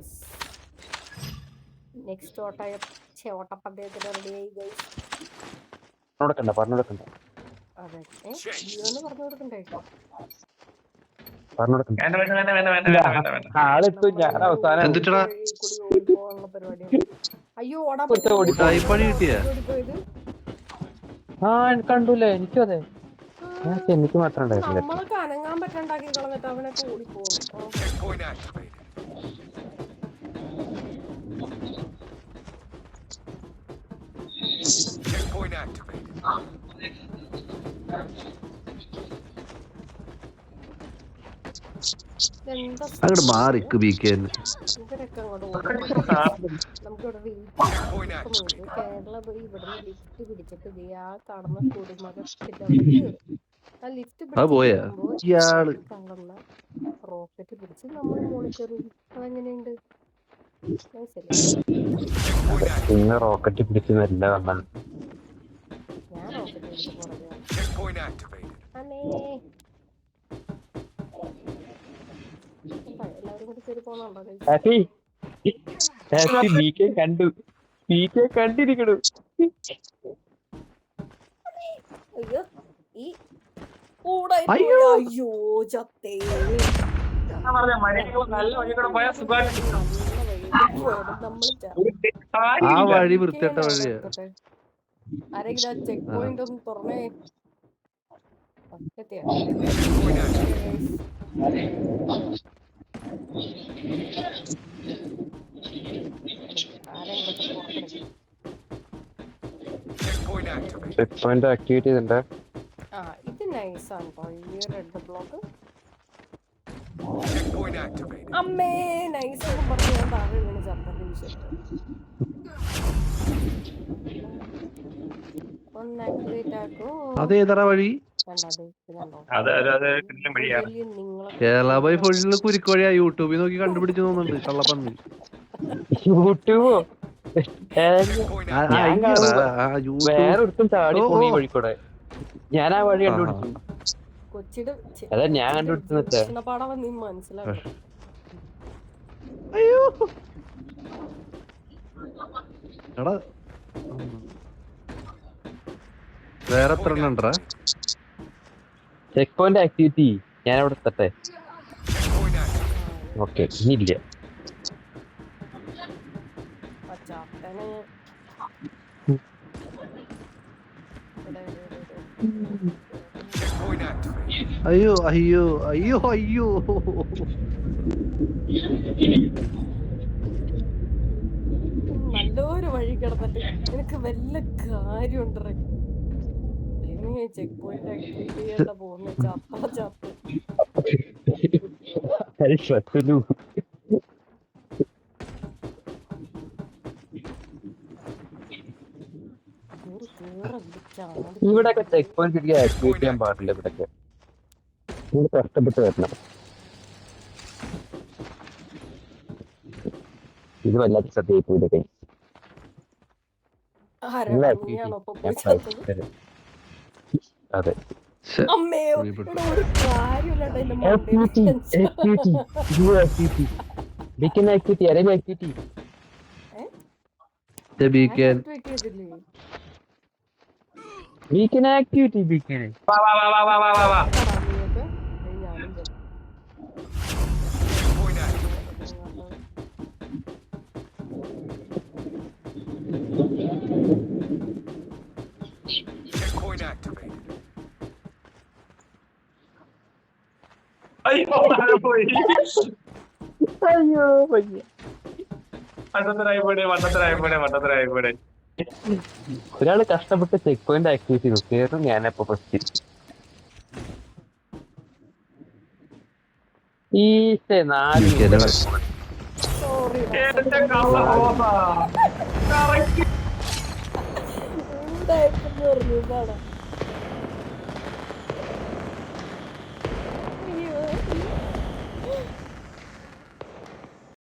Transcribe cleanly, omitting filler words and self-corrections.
Nice. Next ഓട്ടപ്പന്തയത്തിന് റെഡിയായി guys. പറഞ്ഞോടക്കണ്ട. അതെ ജിയോന്ന് പറഞ്ഞു കൊടുക്കണ്ടേ? ആളെത്തും ഞാൻ അവസാനം കൂടി ഓടിപ്പോവാനുള്ള പരിപാടിയാണ്. അയ്യോ ഓടാൻ ഓടിപ്പോയത്. കണ്ടൂലേ? എനിക്കും അതെ, എനിക്ക് മാത്രം ഉണ്ടായിരുന്നില്ല. നമ്മളൊക്കെ അനങ്ങാൻ പറ്റണ്ടാക്കി കളഞ്ഞിട്ട് അവനൊക്കെ ഓടിപ്പോകും. അങ്ങോട്ട് മാറിക്ക് ബിക്കേന്ന്. ഇവരൊക്കെ അങ്ങോട്ട് നമുക്കിവിടെ കേരള ഇവിടുന്ന് ലിഫ്റ്റ് പിടിച്ചിട്ട് ആ കാണുന്ന കുടുംബത്തിന്റെ അവിടെ കയറും. ആ ലിഫ്റ്റ് പിടിച്ച് റോക്കറ്റ് പിടിച്ച് നമ്മൾ മോളിൽ കയറും. അതെങ്ങനെയുണ്ട്? ഇന്ന് റോക്കറ്റ് പിടിച്ച് നല്ല വന്നാൽ ഞാൻ റോക്കറ്റ് പിടിച്ച് പുറകെ എല്ലാവരും കൂടി കയറി പോകുന്നുണ്ടോ? കണ്ടിരിക്കണു. അയ്യോ ഈ അയ്യോ ചത്തേ. ആ വഴി വൃത്തിയിട്ട വഴിയാ. ആരെങ്കിലും ആ ചെക്ക് പോയിന്റ് ഒന്ന് തുറന്നേ. ആക്ടിവിറ്റി ഉണ്ട്. ഇത് നൈസാണ് ഈ റെഡ് ബ്ലോക്ക്. അമ്മേ നൈസ് പറഞ്ഞു ഞാൻ താഴെ വീണ് ചത്തന്റെ വിഷയം. ഒന്ന് ആക്ടിവേറ്റ് ആക്കോ. അതേതാ വഴി? കേരള ബൈ ഫുള്ള് കുരിക്കോഴിയാ. യൂട്യൂബിൽ നോക്കി കണ്ടുപിടിച്ചു തോന്നുന്നുണ്ട് കള്ളപ്പന്നി. യൂട്യൂബോ? വേറൊരുത്തും ചാടി പോണി വഴിക്കൂടെ. ഞാൻ ആ വഴി കണ്ടുപിടിച്ചു. അതാ ഞാൻ കണ്ടുപിടിച്ചു. പാടം നീ മനസ്സിലാക്കണം. അയ്യോ എടാ വേറെ എത്ര എണ്ണം ഉണ്ടോ? ചെക്ക് പോയിന്റ് ആക്ടിവിറ്റി ഞാൻ അവിടെ എത്തട്ടെ. ഓക്കെ ഇനിയില്ല. അയ്യോ അയ്യോ അയ്യോ അയ്യോ നല്ലൊരു വഴി കിടന്നിട്ട് നിനക്ക് വല്ല കാര്യമുണ്ടേ? ചെക്ക് പോയിന്റ് ആക്ടിവേറ്റ് ചെയ്യേണ്ട പോകുന്ന ചത്ത ഇവിടെയൊക്കെ ചെക്ക് പോയിന്റ് ആക്ടിവേറ്റ് ചെയ്യാൻ പാടില്ല. ഇവിടെയൊക്കെ കഷ്ടപ്പെട്ട് വരണം. ഇത് വല്ലാത്ത സത്യം. ഇതൊക്കെ അതെ ഒരാള് കഷ്ടപ്പെട്ട് ചെക്ക് പോയിന്റ് ആക്ടിവേറ്റ് ചെയ്തു. കേറും ഞാനപ്പോ ഫസ്റ്റ്. ഈ 4